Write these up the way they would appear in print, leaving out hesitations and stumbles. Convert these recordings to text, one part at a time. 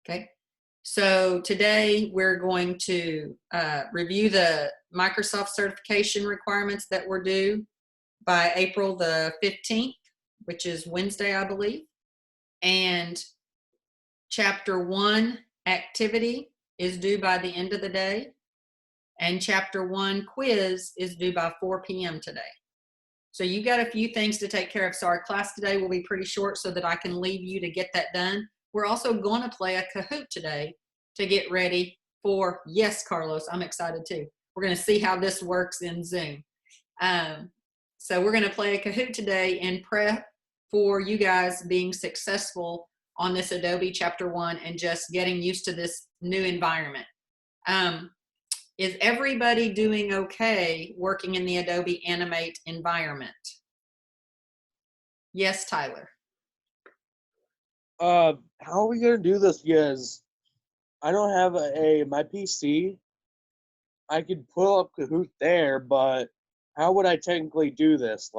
Okay. So today we're going to review the Microsoft certification requirements that were due by April the 15th, which is Wednesday, I believe. And Chapter 1 activity is due by the end of the day. And Chapter 1 quiz is due by 4 p.m. today. So you've got a few things to take care of. So our class today will be pretty short so that I can leave you to get that done. We're also going to play a Kahoot today to get ready for, yes, Carlos, I'm excited too. We're going to see how this works in Zoom. So we're going to play a Kahoot today in prep for you guys being successful on this Adobe Chapter 1 and just getting used to this new environment. Is everybody doing okay working in the Adobe Animate environment? Yes, Tyler. How are we gonna do this? Because I don't have my PC. I could pull up Kahoot there, but how would I technically do this?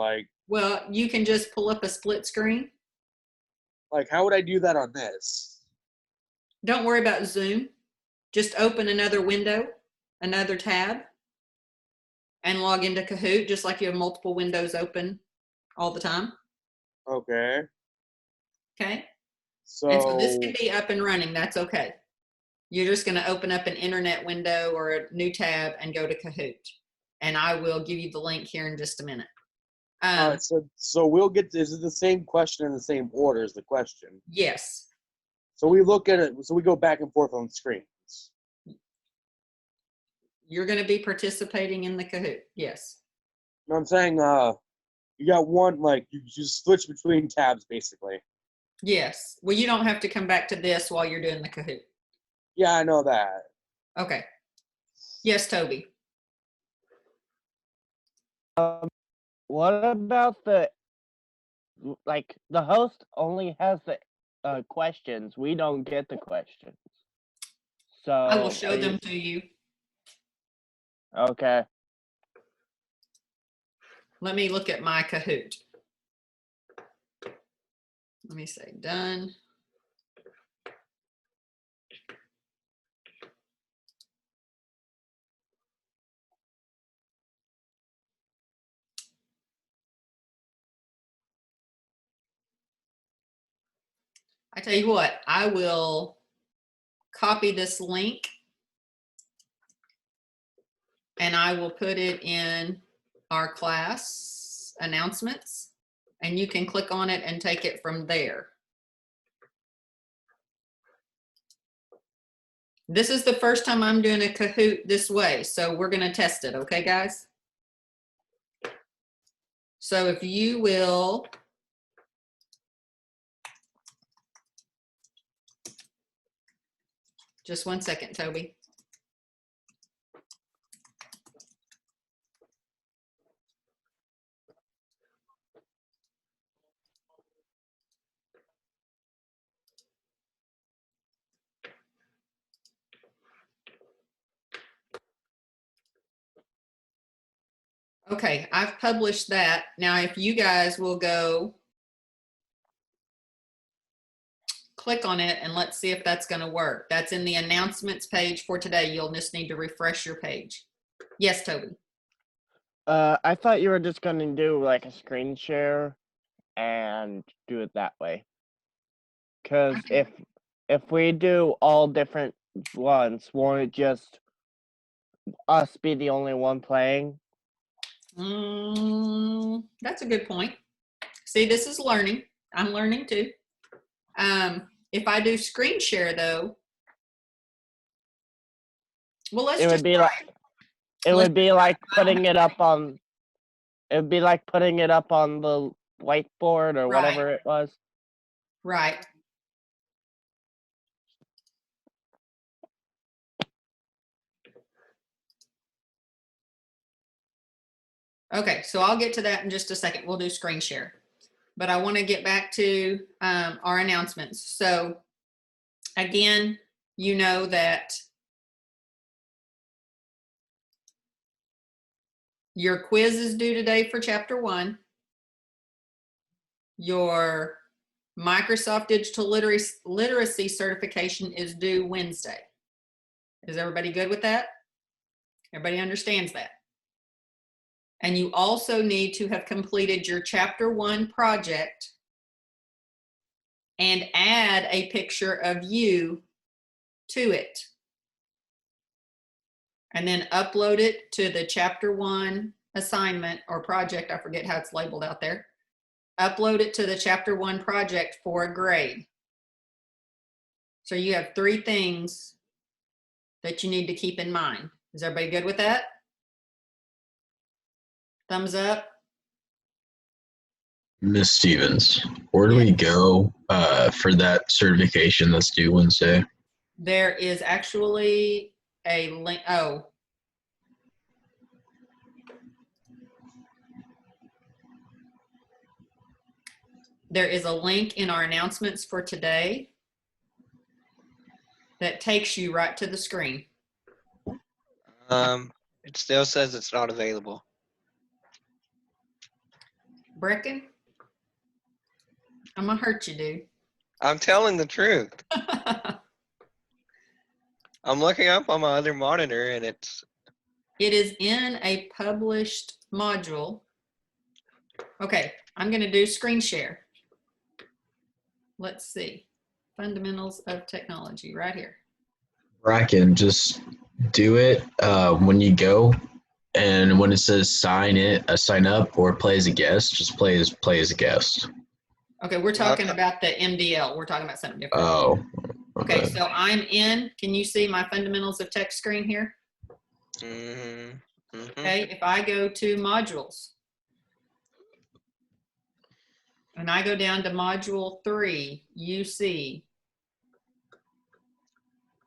Well, you can just pull up a split screen. How would I do that on this? Don't worry about Zoom. Just open another window, another tab, and log into Kahoot, just like you have multiple windows open all the time. Okay. Okay. So this can be up and running. That's okay. You're just going to open up an internet window or a new tab and go to Kahoot. And I will give you the link here in just a minute. all right, so we'll get to, is it the same question in the same order as the question? Yes. So we look at it, so we go back and forth on screens. You're going to be participating in the Kahoot. Yes. No, I'm saying you got one, you just switch between tabs basically. Yes. Well, you don't have to come back to this while you're doing the Kahoot. Yeah, I know that. Okay. Yes, Toby. What about the host only has the questions. We don't get the questions. So I will show them to you. Okay. Let me look at my Kahoot. Let me say done. I tell you what, I will copy this link and I will put it in our class announcements, and you can click on it and take it from there. This is the first time I'm doing a Kahoot this way, so we're going to test it, okay, guys? So if you will just 1 second, Toby. Okay, I've published that. Now, if you guys will go click on it and let's see if that's going to work. That's in the announcements page for today. You'll just need to refresh your page. Yes, Toby. I thought you were just going to do a screen share and do it that way. Because if we do all different ones, won't it just us be the only one playing? That's a good point. See, this is learning. I'm learning too. If I do screen share though, well, let's just try it. It would be like putting it up on. It would be like putting it up on the whiteboard or whatever it was. Right. Okay, so I'll get to that in just a second. We'll do screen share. But I want to get back to our announcements. So again, you know that your quiz is due today for Chapter 1. Your Microsoft Digital Literacy certification is due Wednesday. Is everybody good with that? Everybody understands that? And you also need to have completed your Chapter 1 project and add a picture of you to it. And then upload it to the Chapter 1 assignment or project, I forget how it's labeled out there. Upload it to the Chapter 1 project for a grade. So you have 3 things that you need to keep in mind. Is everybody good with that? Thumbs up. Miss Stevens, where do we go for that certification that's due Wednesday? There is actually a link. Oh. There is a link in our announcements for today that takes you right to the screen. It still says it's not available. Brecken, I'm gonna hurt you, dude. I'm telling the truth. I'm looking up on my other monitor and it's It is in a published module. Okay, I'm gonna do screen share. Let's see. Fundamentals of technology right here. Bracken, just do it when you go, and when it says sign up or play as a guest, just play as a guest. Okay, we're talking about the MDL. We're talking about something different. Oh. Okay, so I'm in. Can you see my fundamentals of tech screen here? Okay, if I go to modules and I go down to module 3, you see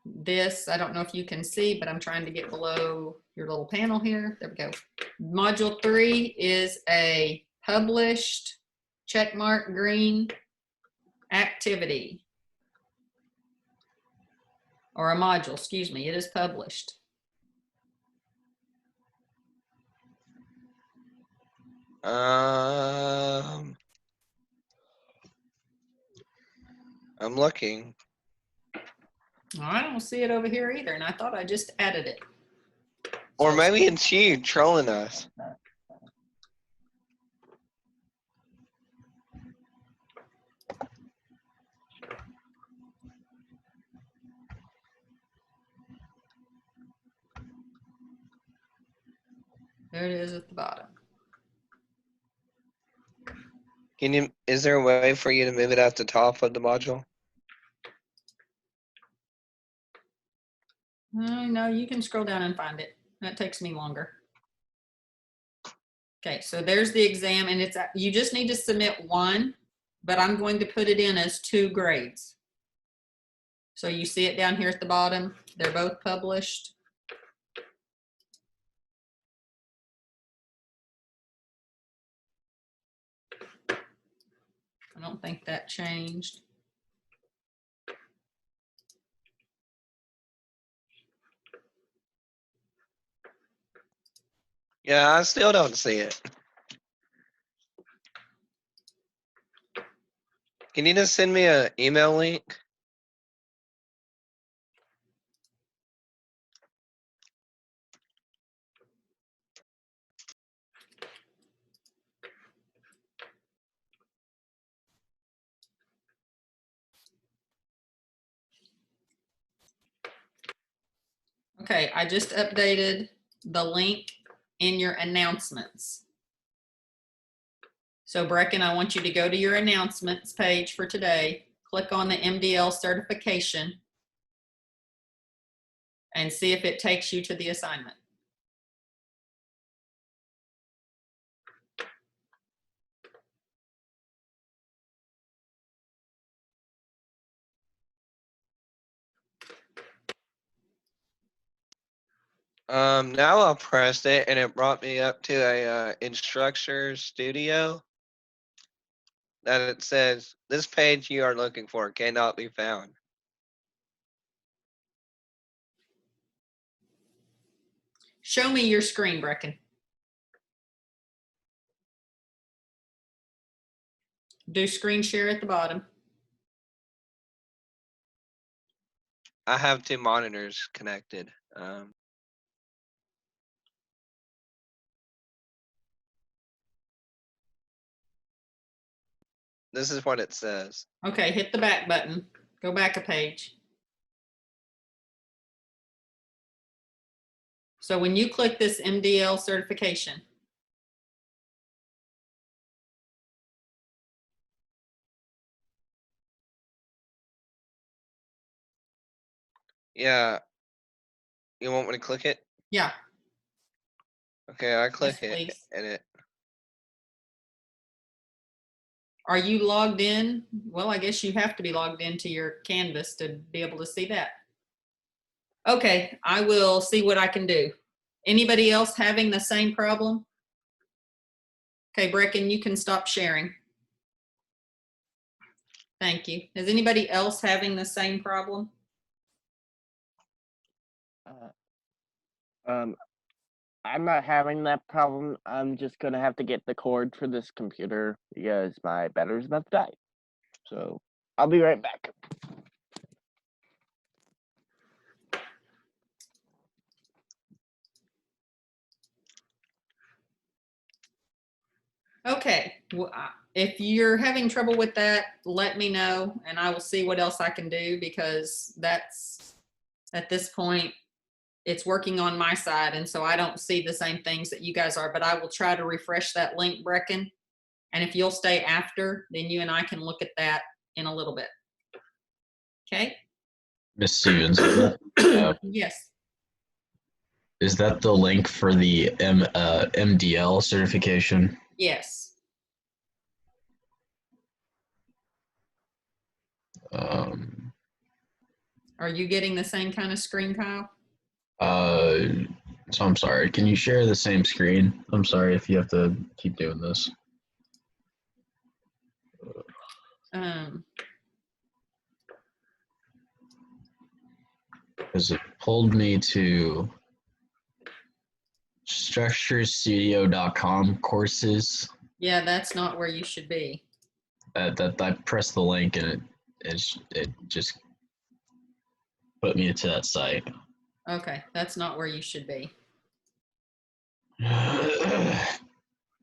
this. I don't know if you can see, but I'm trying to get below your little panel here. There we go. Module 3 is a published checkmark green activity, or a module, excuse me. It is published. I'm looking. I don't see it over here either, and I thought I just added it. Or So- maybe it's you trolling us. There it is at the bottom. Is there a way for you to move it at the top of the module? No, you can scroll down and find it. That takes me longer. Okay, so there's the exam, and you just need to submit 1, but I'm going to put it in as 2 grades. So you see it down here at the bottom. They're both published. I don't think that changed. Yeah, I still don't see it. Can you just send me an email link? Okay, I just updated the link in your announcements. So Brecken, I want you to go to your announcements page for today, click on the MDL certification, and see if it takes you to the assignment. Now I pressed it and it brought me up to a instructor studio that it says, this page you are looking for cannot be found. Show me your screen, Brecken. Do screen share at the bottom. I have 2 monitors connected. This is what it says. Okay, hit the back button. Go back a page. So when you click this MDL certification, Yeah. You want me to click it? yeah, Okay, I click yes, it please. and it. Are you logged in? Well, I guess you have to be logged into your Canvas to be able to see that. Okay, I will see what I can do. Anybody else having the same problem? Okay, Brecken, you can stop sharing. Thank you. Is anybody else having the same problem? I'm not having that problem. I'm just gonna have to get the cord for this computer because my battery's about to die. So I'll be right back. Okay, well, if you're having trouble with that, let me know and I will see what else I can do because that's, at this point, it's working on my side and so I don't see the same things that you guys are, but I will try to refresh that link, Brecken. And if you'll stay after, then you and I can look at that in a little bit. Okay? Miss Stevens, Yes. is that the link for the MDL certification? Yes. Are you getting the same kind of screen, Kyle? So I'm sorry. Can you share the same screen? I'm sorry if you have to keep doing this. Because it pulled me to structurestudio.com courses. Yeah, that's not where you should be. That I pressed the link and it just put me to that site. Okay, that's not where you should be.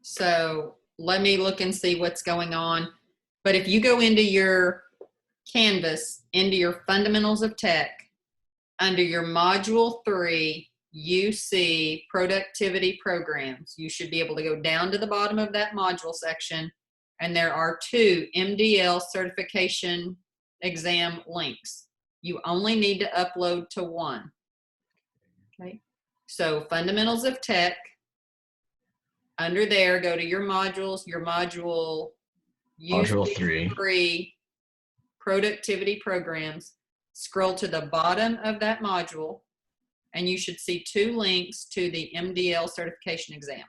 So let me look and see what's going on. But if you go into your Canvas, into your fundamentals of tech, under your module 3, UC productivity programs, you should be able to go down to the bottom of that module section. And there are 2 MDL certification exam links. You only need to upload to 1. Okay. So fundamentals of tech, under there, go to your modules, your module Module 3. 3 productivity programs, scroll to the bottom of that module, and you should see 2 links to the MDL certification exam.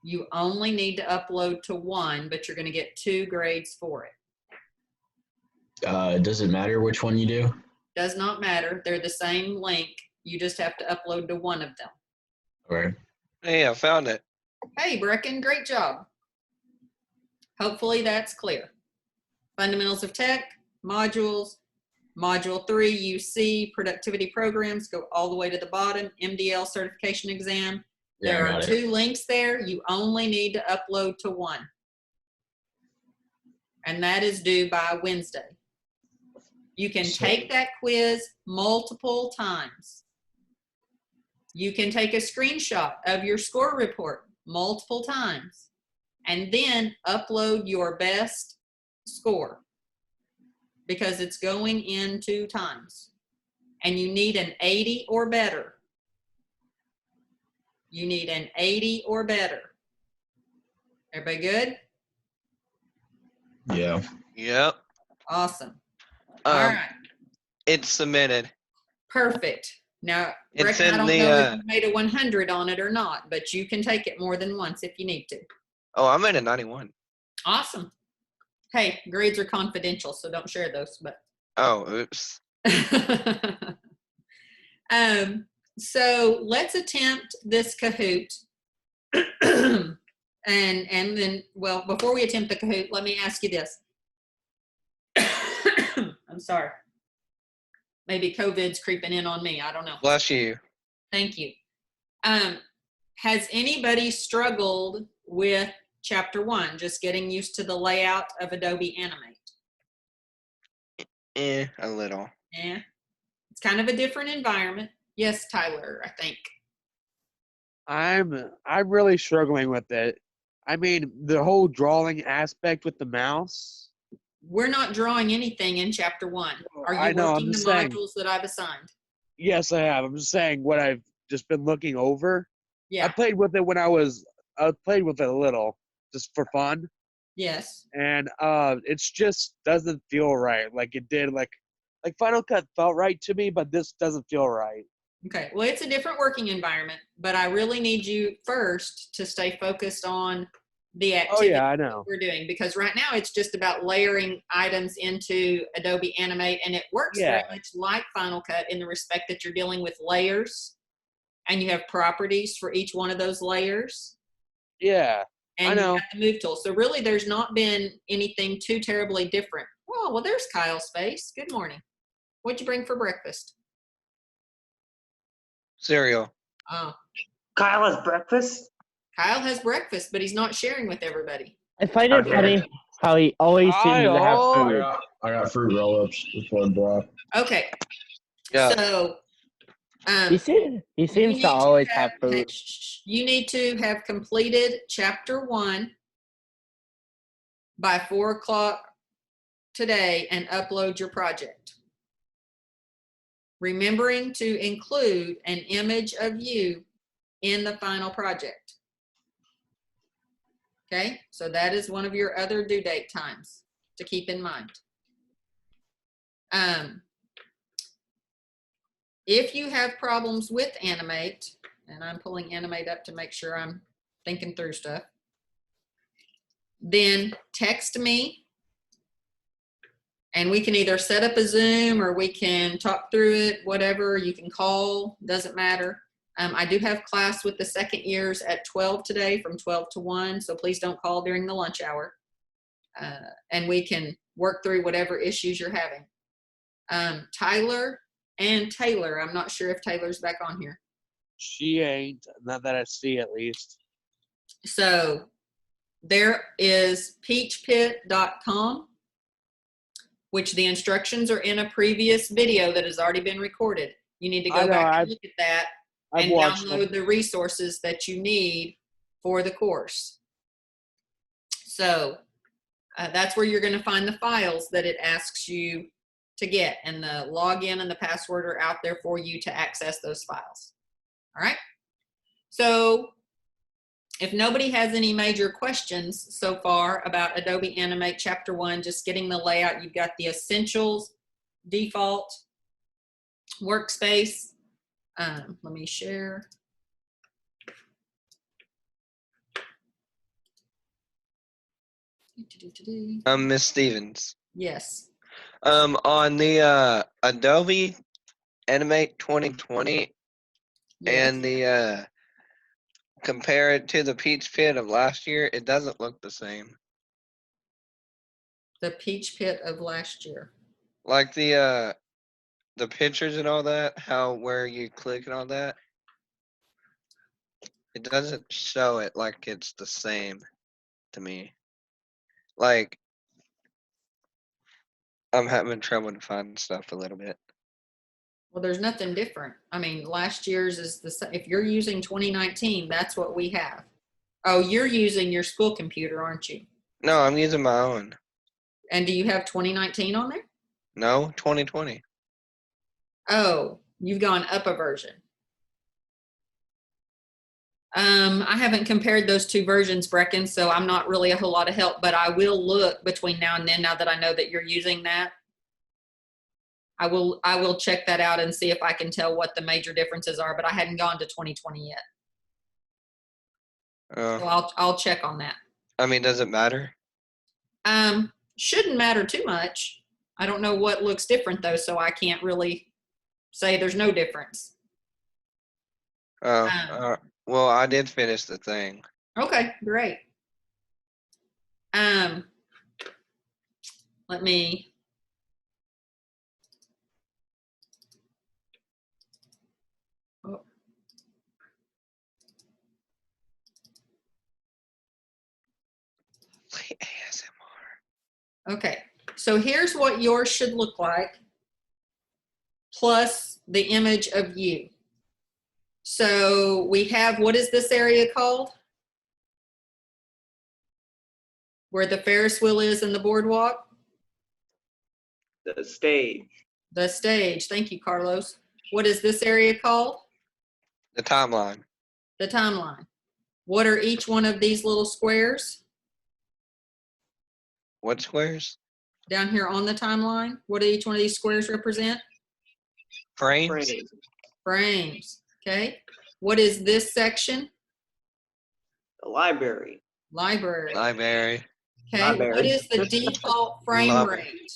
You only need to upload to 1, but you're going to get 2 grades for it. Does it matter which one you do? Does not matter. They're the same link. You just have to upload to 1 of them. Okay. Hey, I found it. Hey, Brecken, great job. Hopefully that's clear. Fundamentals of Tech, modules, Module 3, UC, productivity programs, go all the way to the bottom, MDL certification exam. Yeah, There I are got 2 it. links there. You only need to upload to 1. And that is due by Wednesday. You can take that quiz multiple times. You can take a screenshot of your score report multiple times and then upload your best score because it's going in 2 times. And you need an 80 or better. You need an 80 or better. Everybody good? Yeah. Yep. Awesome. All right. It's submitted. Perfect. Now, It's Brecken, I in don't the, know if you made a 100 on it or not, but you can take it more than once if you need to. Oh, I'm at a 91. Awesome. Hey, grades are confidential, so don't share those, but. Oh, oops. So let's attempt this Kahoot. and then, well, before we attempt the Kahoot, let me ask you this. I'm sorry. Maybe COVID's creeping in on me. I don't know. Bless you. Thank you. Has anybody struggled with chapter 1, just getting used to the layout of Adobe Animate? A little. Yeah. It's kind of a different environment. Yes, Tyler, I think. I'm really struggling with it. I mean, the whole drawing aspect with the mouse. We're not drawing anything in chapter 1. Are you I know, I'm working the just saying. modules that I've assigned? Yes, I have. I'm just saying what I've just been looking over. I Yeah. played with it when I played with it a little, just for fun, Yes. and it's just doesn't feel right. Like it did, like Final Cut felt right to me, but this doesn't feel right. Okay. Well, it's a different working environment, but I really need you first to stay focused on the Oh activity yeah, I know. we're doing, because right now it's just about layering items into Adobe Animate, and it works very Yeah. much like Final Cut in the respect that you're dealing with layers and you have properties for each one of those layers, Yeah, and I you've know. got the move tool. So really there's not been anything too terribly different. Oh, well, there's Kyle's face. Good morning. What'd you bring for breakfast? Cereal. Oh, Kyle has breakfast? Kyle has breakfast, but he's not sharing with everybody. I find it Okay. funny how he always seems to have Kyle! food. I got fruit roll-ups before block. Okay. Yeah. So He seems to always have food. You need to have completed chapter 1 by 4 o'clock today and upload your project. Remembering to include an image of you in the final project. Okay, so that is one of your other due date times to keep in mind. If you have problems with Animate, and I'm pulling Animate up to make sure I'm thinking through stuff, then text me and we can either set up a Zoom or we can talk through it, whatever. You can call, doesn't matter. I do have class with the second years at 12 today from 12 to 1, so please don't call during the lunch hour. And we can work through whatever issues you're having. Tyler and Taylor, I'm not sure if Taylor's back on here. She ain't, not that I see at least. So there is peachpit.com, which the instructions are in a previous video that has already been recorded. You need to I go know, back and look at that I've and watched download them. the resources that you need for the course. So that's where you're going to find the files that it asks you to get, and the login and the password are out there for you to access those files. All right. So if nobody has any major questions so far about Adobe Animate Chapter 1, just getting the layout, you've got the essentials, default, workspace. Let me share. Miss Stevens. Yes. On the Adobe Animate 2020 Yes. and the compare it to the Peach Pit of last year, it doesn't look the same. The Peach Pit of last year. Like the pictures and all that, how where you click and all that, it doesn't show it like it's the same to me. Like I'm having trouble to find stuff a little bit. Well, there's nothing different. I mean, last year's is the same. If you're using 2019, that's what we have. Oh, you're using your school computer, aren't you? No, I'm using my own. And do you have 2019 on there? No, 2020. Oh, you've gone up a version. I haven't compared those two versions, Brecken, so I'm not really a whole lot of help, but I will look between now and then, now that I know that you're using that. I will check that out and see if I can tell what the major differences are, but I hadn't gone to 2020 yet. So I'll check on that. I mean, does it matter? Shouldn't matter too much. I don't know what looks different though, so I can't really say there's no difference. Well, I did finish the thing. Okay, great. Let me. Okay, so here's what yours should look like, plus the image of you. So we have, what is this area called? Where the Ferris wheel is in the boardwalk? The stage. The stage. Thank you, Carlos. What is this area called? The timeline. The timeline. What are each one of these little squares What squares? down here on the timeline? What do each one of these squares represent? Frames? Frame. Frames. Okay. What is this section? The library. Library. Library. Okay. Library. What is the default frame Library. rate?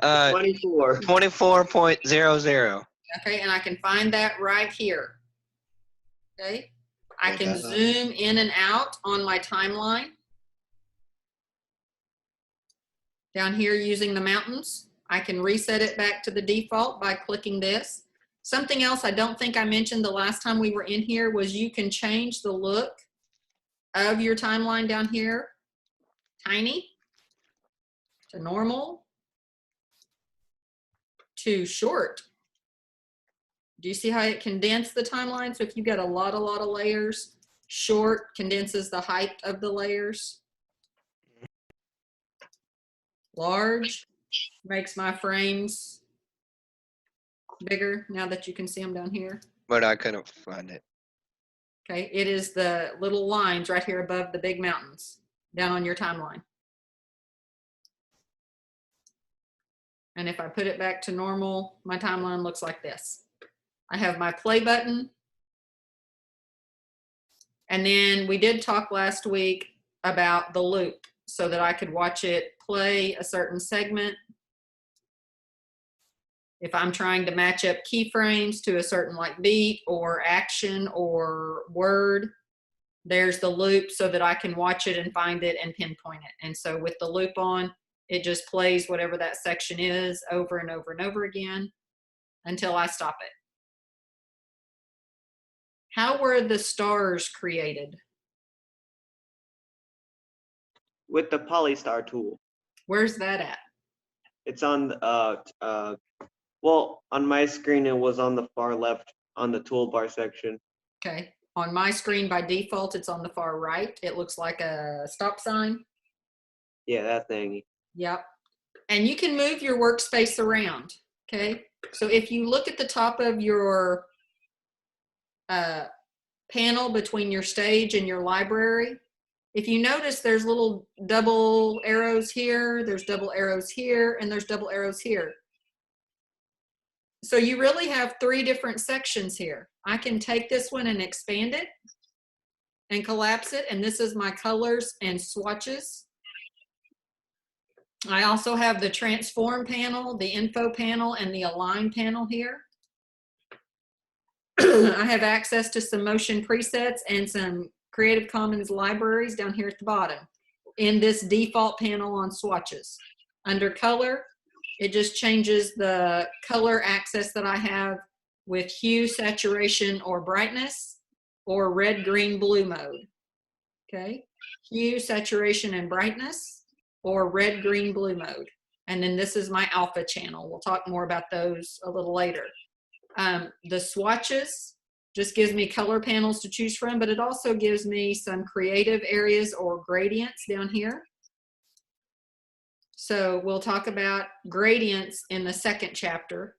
24. 24.00. Okay, and I can find that right here. Okay. I can Okay. zoom in and out on my timeline. Down here using the mountains. I can reset it back to the default by clicking this. Something else I don't think I mentioned the last time we were in here was you can change the look of your timeline down here. Tiny to normal to short. Do you see how it condensed the timeline? So if you've got a lot of layers, short condenses the height of the layers. Large makes my frames bigger now that you can see them down here. But I couldn't find it. Okay, it is the little lines right here above the big mountains down on your timeline. And if I put it back to normal, my timeline looks like this. I have my play button. And then we did talk last week about the loop so that I could watch it play a certain segment. If I'm trying to match up keyframes to a certain like beat or action or word, there's the loop so that I can watch it and find it and pinpoint it. And so with the loop on, it just plays whatever that section is over and over and over again until I stop it. How were the stars created? With the Polystar tool. Where's that at? It's on well, on my screen it was on the far left on the toolbar section. Okay. On my screen by default, it's on the far right. It looks like a stop sign. Yeah, that thing. Yep. And you can move your workspace around. Okay. So if you look at the top of your panel between your stage and your library, if you notice there's little double arrows here, there's double arrows here, and there's double arrows here. So you really have 3 different sections here. I can take this one and expand it and collapse it. And this is my colors and swatches. I also have the transform panel, the info panel, and the align panel here. I have access to some motion presets and some Creative Commons libraries down here at the bottom in this default panel on swatches. Under color, it just changes the color access that I have with hue, saturation, or brightness, or red, green, blue mode. Okay, hue, saturation, and brightness, or red, green, blue mode. And then this is my alpha channel. We'll talk more about those a little later. The swatches just gives me color panels to choose from, but it also gives me some creative areas or gradients down here. So we'll talk about gradients in the second chapter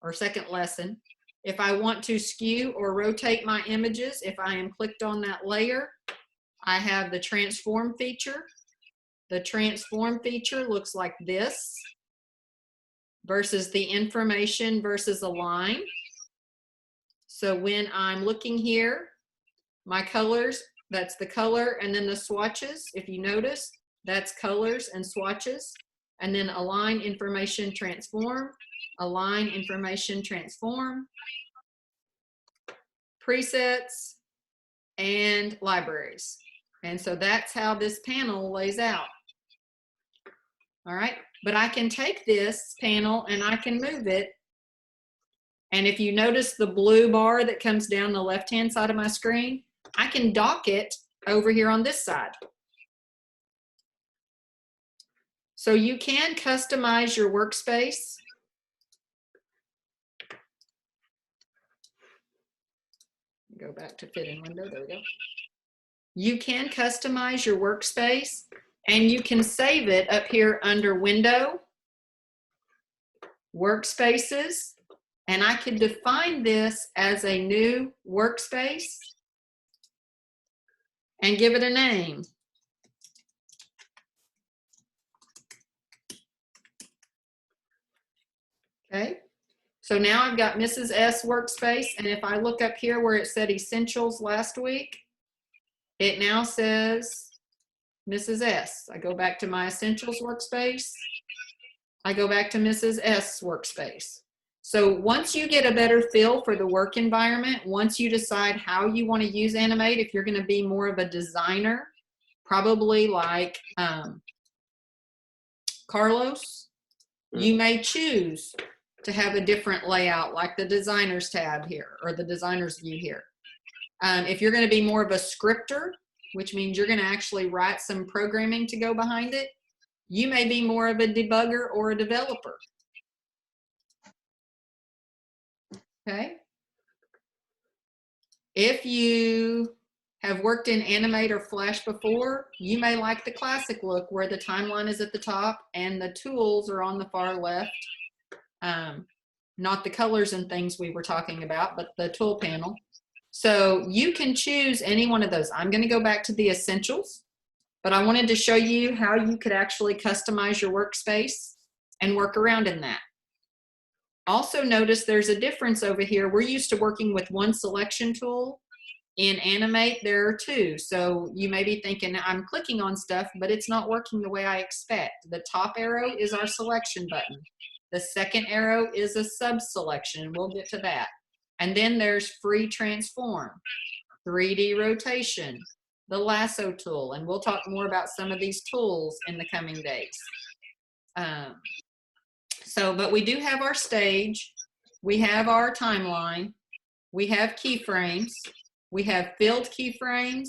or second lesson. If I want to skew or rotate my images, if I am clicked on that layer, I have the transform feature. The transform feature looks like this versus the information versus align. So when I'm looking here, my colors, that's the color, and then the swatches, if you notice, that's colors and swatches. And then align, information, transform, align, information, transform, presets, and libraries. And so that's how this panel lays out. All right, but I can take this panel and I can move it. And if you notice the blue bar that comes down the left-hand side of my screen, I can dock it over here on this side. So you can customize your workspace. Go back to fit in window, there we go. You can customize your workspace and you can save it up here under window, workspaces, and I can define this as a new workspace and give it a name. Okay, so now I've got Mrs. S workspace, and if I look up here where it said essentials last week, it now says Mrs. S. I go back to my essentials workspace. I go back to Mrs. S workspace. So once you get a better feel for the work environment, once you decide how you want to use Animate, if you're going to be more of a designer, probably like Carlos, you may choose to have a different layout like the designers tab here or the designers view here. If you're going to be more of a scripter, which means you're going to actually write some programming to go behind it, you may be more of a debugger or a developer. Okay. If you have worked in Animate or Flash before, you may like the classic look where the timeline is at the top and the tools are on the far left. Not the colors and things we were talking about, but the tool panel. So you can choose any one of those. I'm going to go back to the essentials, but I wanted to show you how you could actually customize your workspace and work around in that. Also notice there's a difference over here. We're used to working with one selection tool. In Animate, there are two. So you may be thinking, I'm clicking on stuff, but it's not working the way I expect. The top arrow is our selection button. The second arrow is a sub-selection. We'll get to that. And then there's free transform, 3D rotation, the lasso tool, and we'll talk more about some of these tools in the coming days. But we do have our stage, we have our timeline, we have keyframes, we have filled keyframes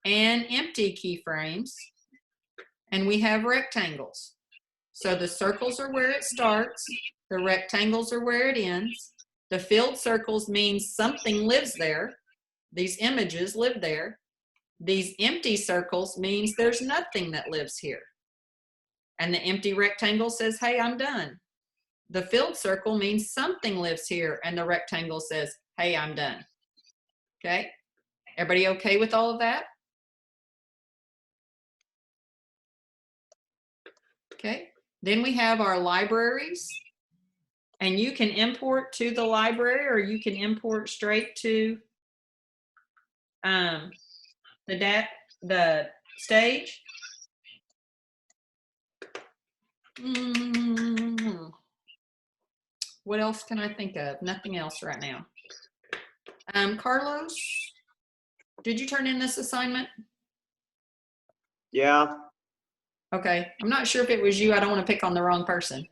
and empty keyframes, and we have rectangles. So the circles are where it starts, the rectangles are where it ends. The filled circles means something lives there. These images live there. These empty circles means there's nothing that lives here. And the empty rectangle says, hey, I'm done. The filled circle means something lives here, and the rectangle says, hey, I'm done. Okay? Everybody okay with all of that? Okay. Then we have our libraries, and you can import to the library or you can import straight to the stage. What else can I think of? Nothing else right now. Carlos, did you turn in this assignment? Yeah. Okay, I'm not sure if it was you. I don't want to pick on the wrong person.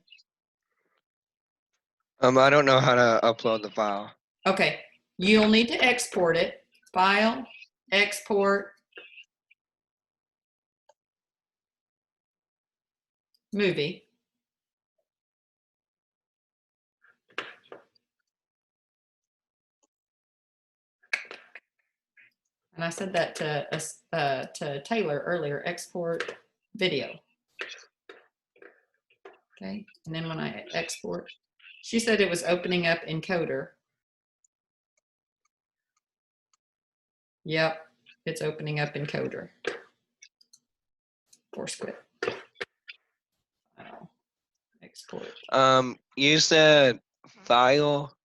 I don't know how to upload the file. Okay, you'll need to export it. File, export, movie. And I said that to Taylor earlier, export video. Okay, and then when I export, she said it was opening up encoder. Yep, it's opening up encoder. Force quit. Export. You said file,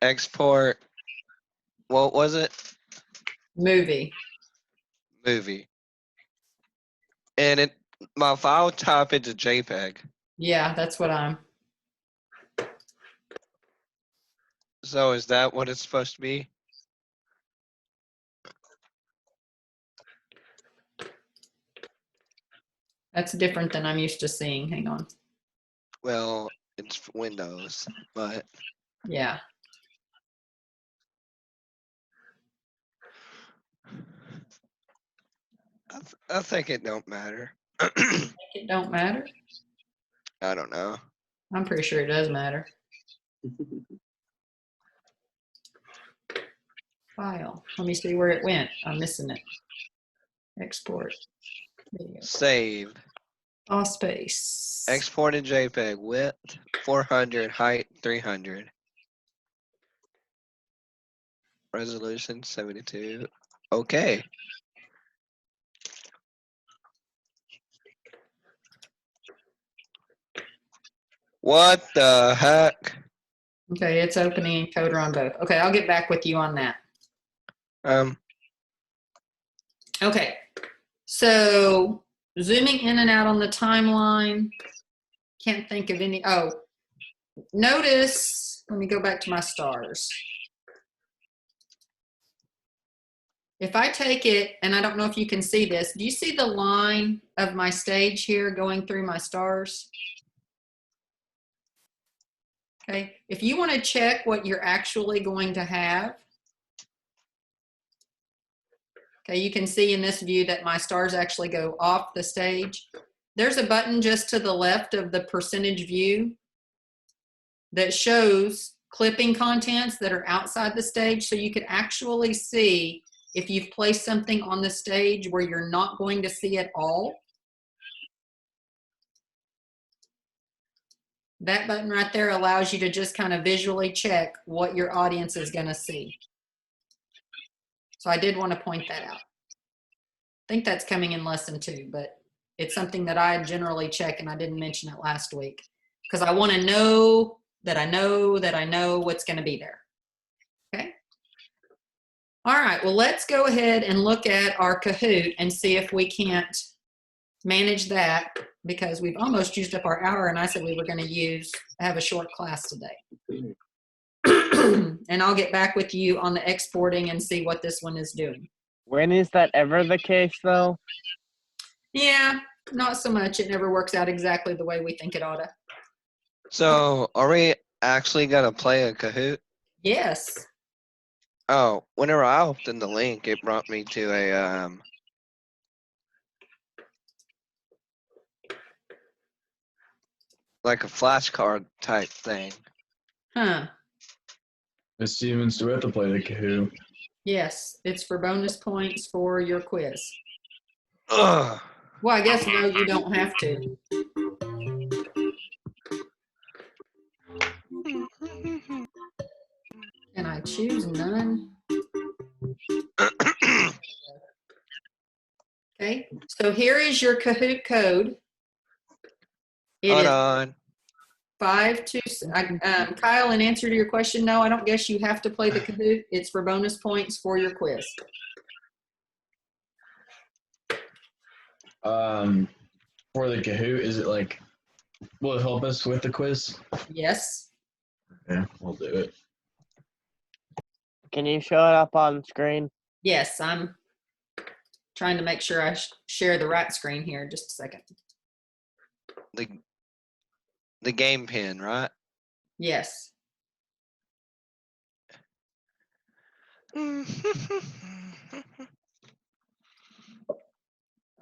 export, what was it? Movie. Movie. And my file type is a JPEG. Yeah, that's what I'm. So is that what it's supposed to be? That's different than I'm used to seeing. Hang on. Well, it's Windows, but Yeah. I think it don't matter. It don't matter. I don't know. I'm pretty sure it does matter. File. Let me see where it went. I'm missing it. Export. Video. Save. All space. Exported JPEG. Width 400. Height 300. Resolution 72. Okay. What the heck? Okay, it's opening encoder on both. Okay, I'll get back with you on that. Okay, so zooming in and out on the timeline. Can't think of any. Oh, notice, let me go back to my stars. If I take it, and I don't know if you can see this, do you see the line of my stage here going through my stars? Okay, if you want to check what you're actually going to have, okay, you can see in this view that my stars actually go off the stage. There's a button just to the left of the percentage view that shows clipping contents that are outside the stage, so you could actually see if you've placed something on the stage where you're not going to see it all. That button right there allows you to just kind of visually check what your audience is going to see. So I did want to point that out. I think that's coming in lesson 2, but it's something that I generally check, and I didn't mention it last week because I want to know that I know what's going to be there. Okay. All right. Well, let's go ahead and look at our Kahoot and see if we can't manage that, because we've almost used up our hour, and I said we were going to have a short class today. And I'll get back with you on the exporting and see what this one is doing. When is that ever the case, though? Yeah, not so much. It never works out exactly the way we think it ought to. So, are we actually gonna play a Kahoot? Yes. Oh, whenever I opened the link, it brought me to a like a flashcard type thing. Huh. Miss Stevens, do we have to play the Kahoot? Yes, it's for bonus points for your quiz. Ugh. Well, I guess no, you don't have to. Can I choose none? Okay, so here is your Kahoot code. It Hold is on. 526. Kyle, in answer to your question, no, I don't guess you have to play the Kahoot. It's for bonus points for your quiz. For the Kahoot, is it like, will it help us with the quiz? Yes. Yeah, we'll do it. Can you show it up on screen? Yes, I'm trying to make sure I share the right screen here. Just a second. The game pin, right? Yes.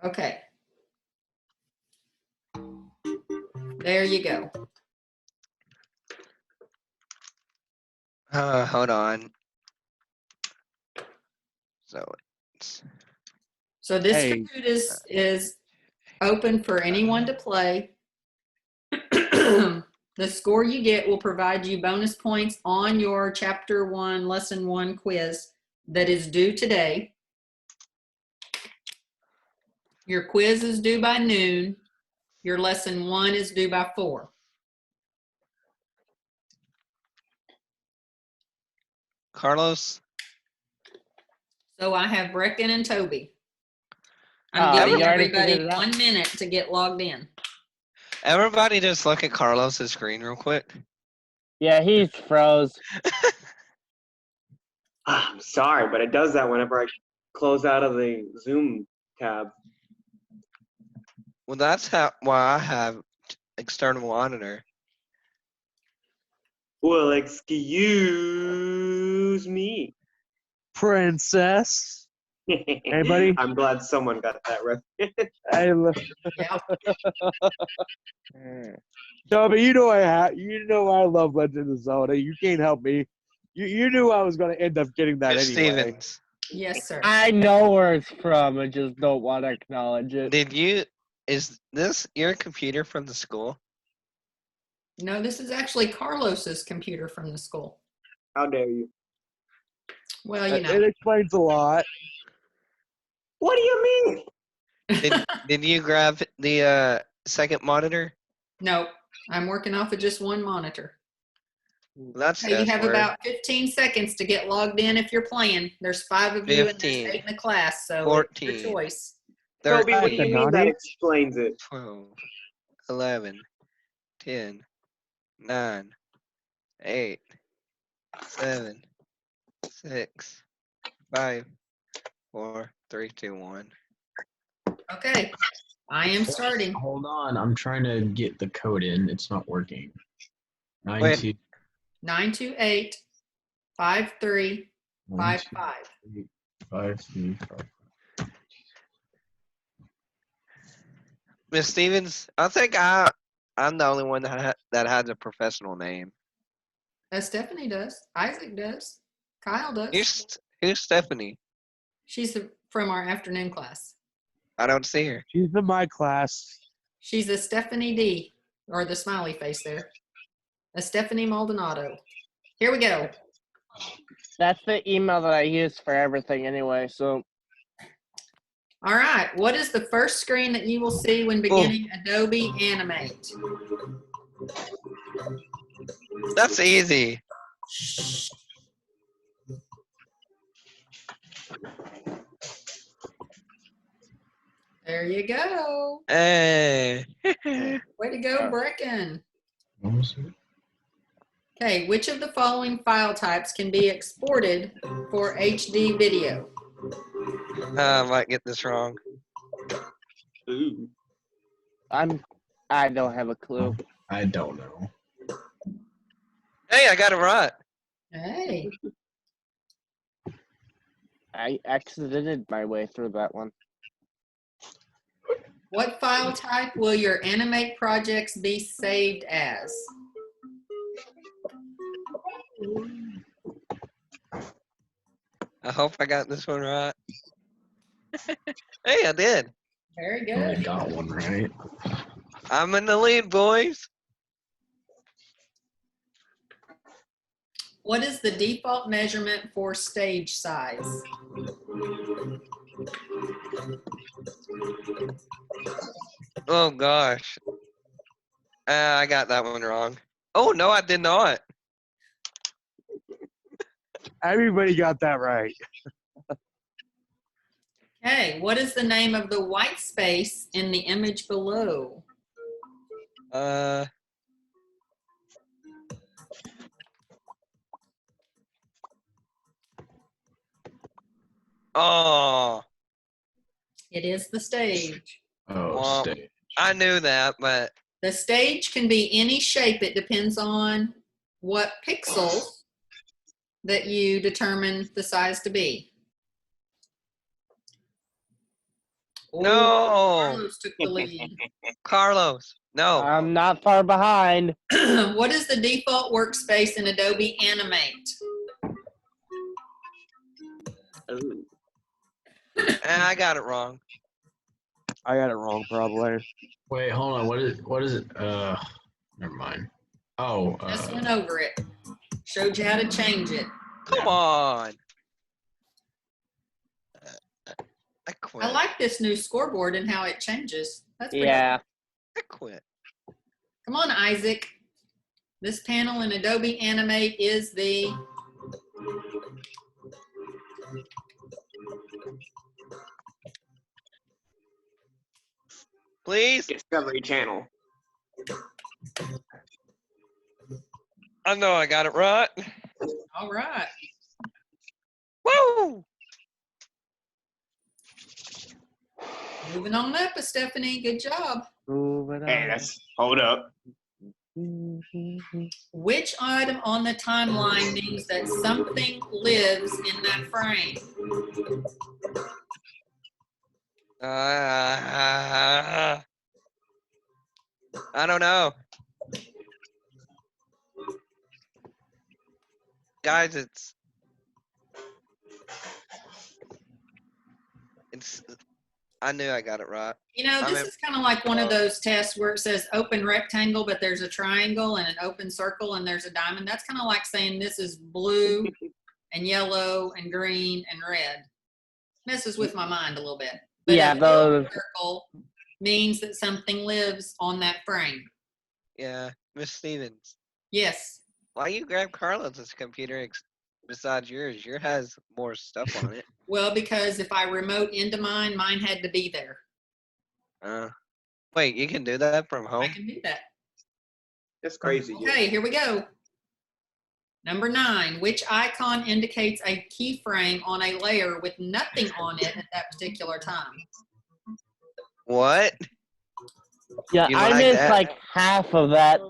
Okay. There you go. Hold on. So this Hey. Kahoot is open for anyone to play. The score you get will provide you bonus points on your Chapter 1, Lesson 1 quiz that is due today. Your quiz is due by noon. Your Lesson 1 is due by 4. Carlos? So I have Brecken and Toby. I'm giving you already everybody figured it out? 1 minute to get logged in. Everybody just look at Carlos's screen real quick. Yeah, he's froze. I'm sorry, but it does that whenever I close out of the Zoom tab. Well, that's why I have external monitor. Well, excuse me. Princess. Hey, buddy. I'm glad someone got that reference. Yeah. Toby, you know I love Legend of Zelda. You can't help me. You knew I was gonna end up getting that Miss anyway. Stevens, Yes, sir. I know where it's from. I just don't want to acknowledge it. is this your computer from the school? No, this is actually Carlos's computer from the school. How dare you? Well, you know. It explains a lot. What do you mean? Did you grab the second monitor? No, I'm working off of just one monitor. That's Hey, you have word. about 15 seconds to get logged in if you're playing. There's 5 of you and there's 15, 8 in the class, so it's 14, your choice. Toby, what do you 13, mean that explains it? 12, 11, 10, 9, 8, 7, 6, 5, 4, 3, 2, 1. Okay, I am starting. Hold on, I'm trying to get the code in. It's not working. Wait. 92 928 5355. 5355. Miss Stevens, I think I'm the only one that has a professional name. Stephanie does. Isaac does. Kyle does. Who's Stephanie? She's from our afternoon class. I don't see her. She's in my class. She's a Stephanie D, or the smiley face there. A Stephanie Maldonado. Here we go. That's the email that I use for everything anyway, so. All right. What is the first screen that you will see when beginning Adobe Animate? That's easy. There you go. Hey. Way to go, Brecken. What was it? Okay, which of the following file types can be exported for HD video? I might get this wrong. Ooh. I don't have a clue. I don't know. Hey, I got it right. Hey, I exited my way through that one. what file type will your Animate projects be saved as? I hope I got this one right. Hey, I did. Very I only good. got one right. I'm in the lead, boys. What is the default measurement for stage size? Oh gosh. I got that one wrong. Oh no, I did not. Everybody got that right. Okay, what is the name of the white space in the image below? Oh, It is the stage. Oh, Well, stage. I knew that, but The stage can be any shape. It depends on what pixels that you determine the size to be. Oh, no, Carlos took the lead. Carlos, no. I'm not far behind. What is the default workspace in Adobe Animate? Ooh. I got it wrong. I got it wrong, probably. Wait, hold on. What is it? Never mind. Oh, Just went over it. Showed you how to change it. Come on. I quit. I like this new scoreboard and how it changes. That's pretty Yeah. I quit. Come on, Isaac. This panel in Adobe Animate is the Please. Discovery Channel. I know I got it right. all right. Woo! Moving on up, Stephanie. Good job. Hey, hold up. Which item on the timeline means that something lives in that frame? I don't know. Guys, it's I knew I got it right. You know, this is kind of like one of those tests where it says open rectangle, but there's a triangle, and an open circle, and there's a diamond. That's kind of like saying this is blue and yellow and green and red. Messes with my mind a little bit. But Yeah, a those. filled circle means that something lives on that frame. Yeah, Miss Stevens. Yes. Why you grab Carlos's computer besides yours? Yours has more stuff on it. Well, because if I remote into mine, mine had to be there. Wait, you can do that from I home? can do that. That's crazy. Okay, here we go. Number 9, which icon indicates a keyframe on a layer with nothing on it at that particular time? What? Yeah, You I like missed that? like half of that.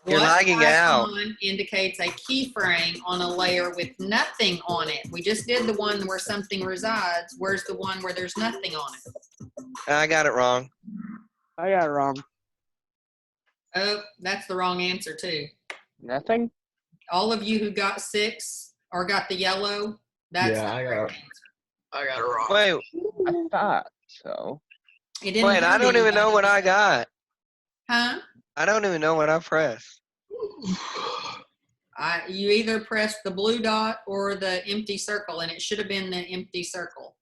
You're What lagging out. icon indicates a keyframe on a layer with nothing on it? We just did the one where something resides. Where's the one where there's nothing on it? I got it wrong. I got it wrong. Oh, that's the wrong answer too. Nothing? All of you who got 6 or got the yellow, that's Yeah, the I correct got it. answer. I got it wrong. Wait, I thought so. It didn't wait, I hurt don't even know anybody. what I got. Huh? I don't even know what I pressed. You either pressed the blue dot or the empty circle, and it should have been the empty circle.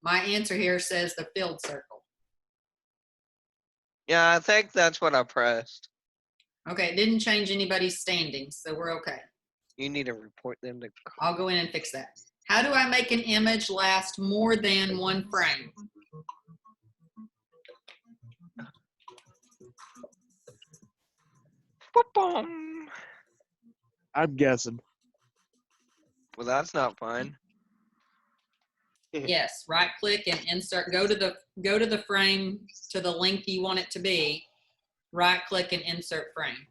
My answer here says the filled circle. Yeah, I think that's what I pressed. Okay, it didn't change anybody's standings, so we're okay. You need to report them to. I'll go in and fix that. How do I make an image last more than 1 frame? I'm guessing. Well, that's not fun. Yes, right click and insert. Go to the frame to the length you want it to be. Right click and insert frame.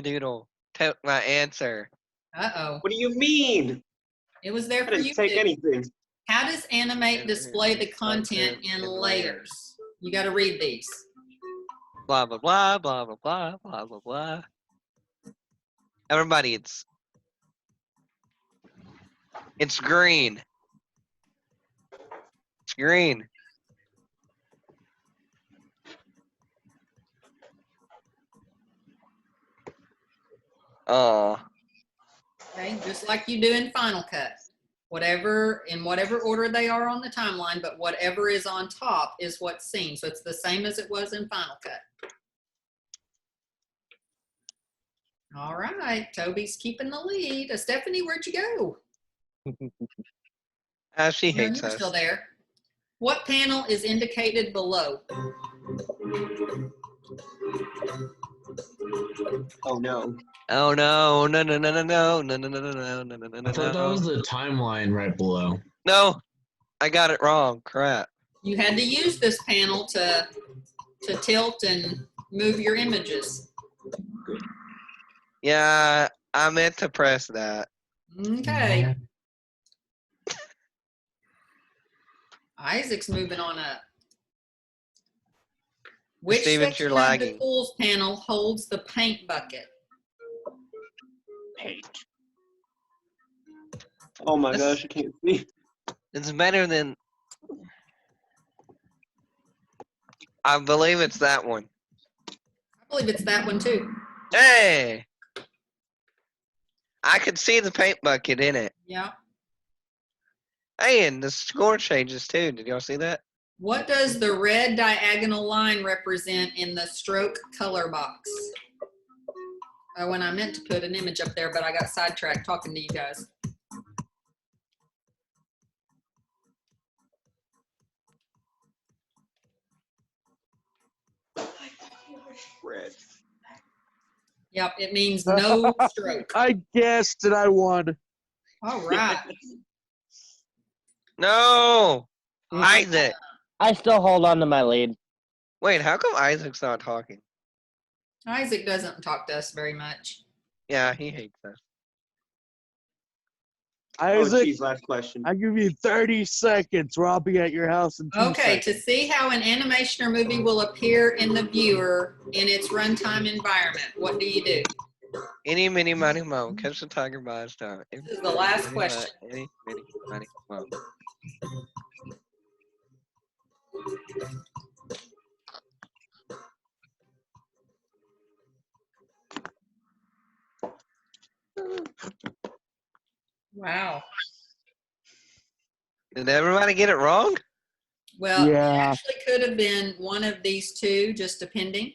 Doodle. Took my answer. Uh-oh. What do you mean? It was there I for didn't you take too. anything. How does Animate display the content in layers? You got to read these. Blah blah blah blah blah blah blah blah blah. Everybody, it's green. It's green. Oh. Okay, just like you do in Final Cut. In whatever order they are on the timeline, but whatever is on top is what's seen. So it's the same as it was in Final Cut. All right, Toby's keeping the lead. Stephanie, where'd you go? She No, hates you're us. still there. What panel is indicated below? Oh no. Oh no, no, no, no, no, no, no, no, no, no, no, no, no, I thought that was no. the timeline right below. No, I got it wrong. Crap. You had to use this panel to tilt and move your images. Yeah, I meant to press that. Okay. Isaac's moving on up. Which Stevens, you're section of the lagging. tools panel holds the paint bucket? Paint. Oh my gosh, I can't see. It's better than. I believe it's that one. I believe it's that one too. Hey! I could see the paint bucket in it. Yeah. Hey, and the score changes too. Did y'all see that? What does the red diagonal line represent in the stroke color box? When I meant to put an image up there, but I got sidetracked talking to you guys. Red. Yep, it means no stroke. I guessed and I won. All right. No! Isaac! I still hold on to my lead. Wait, how come Isaac's not talking? Isaac doesn't talk to us very much. Yeah, he hates us. Oh, Isaac, geez, last question. I give you 30 seconds, or I'll be at your house in 2 Okay, seconds. to see how an animation or movie will appear in the viewer in its runtime environment, what do you do? Any, mini, money, mo. Catch the tiger by its tongue. This is the last question. Any, mini, money, mo. Wow. Did everybody get it wrong? Well, it Yeah. actually could have been one of these two, just depending.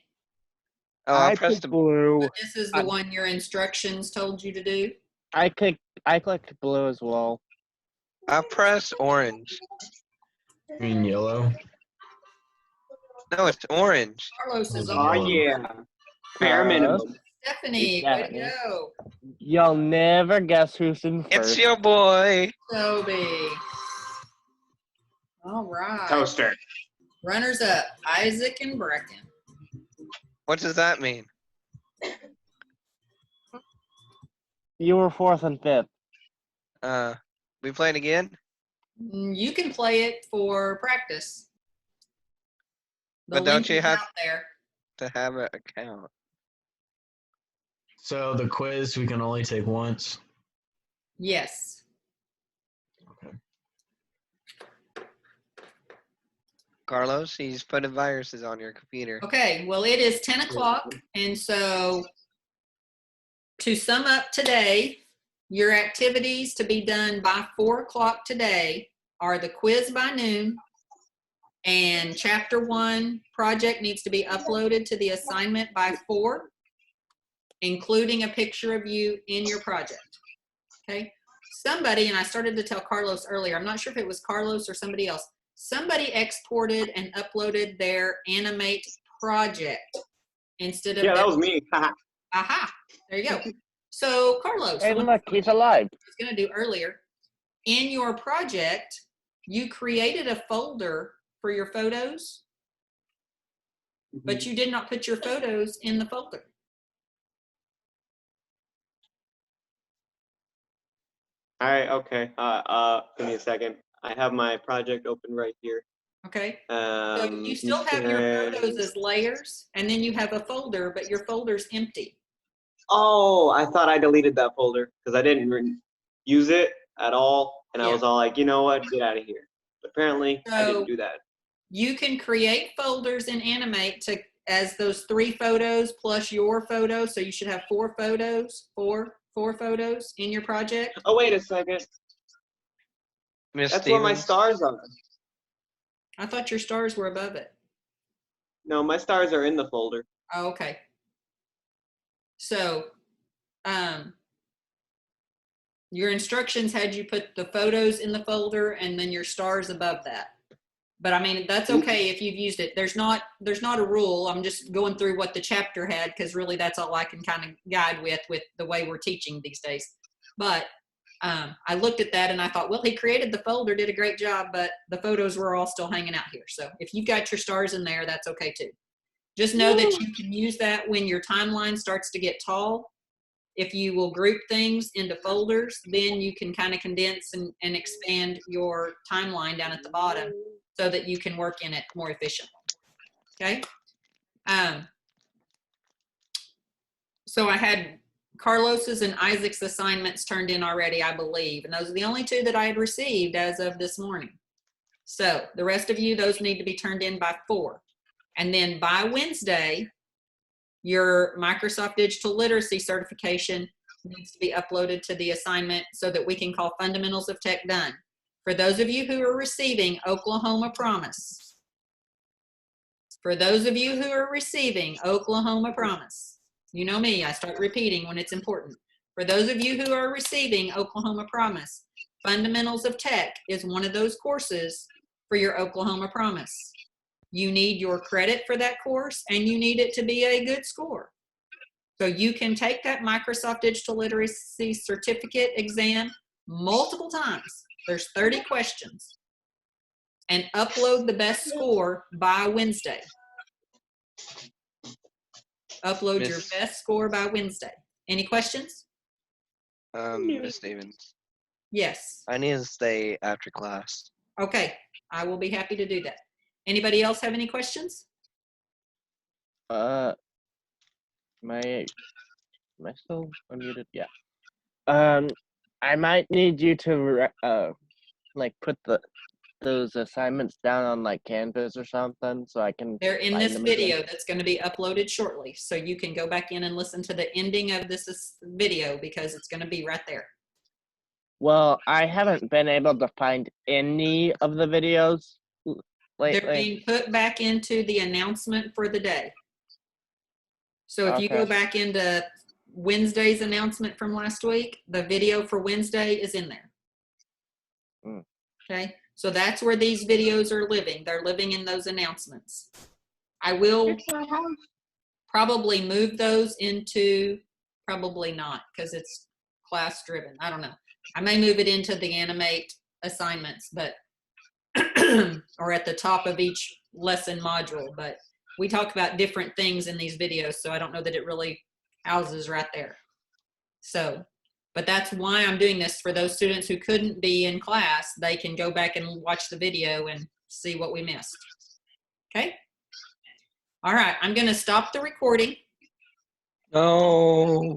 Oh, I I pressed picked the. blue. But this is the one your instructions told you to do. I clicked blue as well. I pressed orange. You mean yellow? No, it's orange. Carlos is Oh, on. Oh, yeah. Bare minimum. Stephanie, way Stephanie. to go. You'll never guess who's in It's first. your boy. Toby. All right. Toaster. Runners up, Isaac and Brecken. What does that mean? You were fourth and fifth. We playing again? You can play it for practice. The But don't link you is have- out there. To have an account. So the quiz we can only take once. Yes. Okay. Carlos, he's putting viruses on your computer. Okay, well, it is 10 o'clock. And so to sum up today, your activities to be done by 4 o'clock today are the quiz by noon, and chapter 1 project needs to be uploaded to the assignment by 4, including a picture of you in your project. Okay. Somebody, and I started to tell Carlos earlier, I'm not sure if it was Carlos or somebody else, somebody exported and uploaded their Animate project instead of Yeah, that their- was me. Aha, there you go. So Carlos, Hey, what look, he's alive. I was going to do earlier, in your project, you created a folder for your photos, but you did not put your photos in the folder. All right, okay. Give me a second. I have my project open right here. Okay. So you still have your photos as layers, and then you have a folder, but your folder's empty. Oh, I thought I deleted that folder because I didn't use it at all, and I Yeah. was all like, you know what, get out of here. But apparently, I So- didn't do that. You can create folders in Animate as those 3 photos plus your photo. So you should have 4 photos, four photos in your project. Oh, wait a second. Miss That's where my Stevens. stars are. I thought your stars were above it. No, my stars are in the folder. Oh, okay. So, your instructions had you put the photos in the folder and then your stars above that. But I mean, that's okay if you've used it. There's not a rule. I'm just going through what the chapter had, because really that's all I can kind of guide with the way we're teaching these days. But I looked at that and I thought, well, he created the folder, did a great job, but the photos were all still hanging out here. So if you've got your stars in there, that's okay too. Just know that you can use that when your timeline starts to get tall. If you will group things into folders, then you can kind of condense and expand your timeline down at the bottom so that you can work in it more efficiently. Okay. So I had Carlos's and Isaac's assignments turned in already, I believe. And those are the only 2 that I had received as of this morning. So the rest of you, those need to be turned in by 4. And then by Wednesday, your Microsoft Digital Literacy certification needs to be uploaded to the assignment so that we can call Fundamentals of Tech done. For those of you who are receiving Oklahoma Promise, for those of you who are receiving Oklahoma Promise, you know me, I start repeating when it's important. For those of you who are receiving Oklahoma Promise, Fundamentals of Tech is one of those courses for your Oklahoma Promise. You need your credit for that course, and you need it to be a good score. So you can take that Microsoft Digital Literacy Certificate exam multiple times. There's 30 questions. And upload the best score by Wednesday. Upload your best score by Wednesday. Any questions? Miss Stevens. Yes. I need to stay after class. Okay. I will be happy to do that. Anybody else have any questions? Am I still unmuted? Yeah. I might need you to like put those assignments down on like Canvas or something so I can They're in find this them again. video that's going to be uploaded shortly. So you can go back in and listen to the ending of this video because it's going to be right there. Well, I haven't been able to find any of the videos They're lately. being put back into the announcement for the day. So if you go Okay. back into Wednesday's announcement from last week, the video for Wednesday is in there. Mm. Okay, so that's where these videos are living. They're living in those announcements. I will probably move those into, probably not because it's class driven. I don't know. I may move it into the Animate assignments, but or at the top of each lesson module, but we talk about different things in these videos, so I don't know that it really houses right there. So, but that's why I'm doing this. For those students who couldn't be in class, they can go back and watch the video and see what we missed. Okay? All right, I'm going to stop the recording. No.